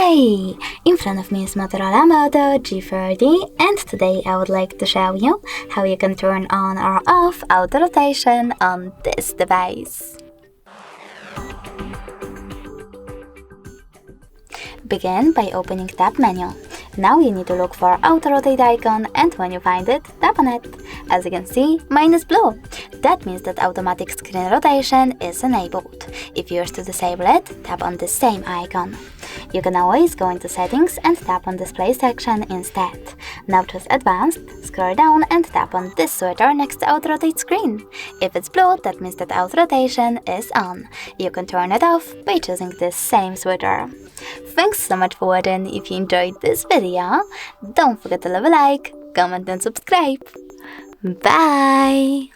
Hey! In front of me is Motorola Moto E40 and today I would like to show you how you can turn on or off auto rotation on this device. Begin by opening tab menu. Now you need to look for auto rotate icon and when you find it, tap on it. As you can see, mine is blue. That means that automatic screen rotation is enabled. If you wish to disable it, tap on the same icon. You can always go into settings and tap on display section instead. Now choose advanced, scroll down and tap on this switcher next to auto rotate screen. If it's blue, that means that auto rotation is on. You can turn it off by choosing this same switcher. Thanks so much for watching. If you enjoyed this video, don't forget to leave a like, comment and subscribe. Bye!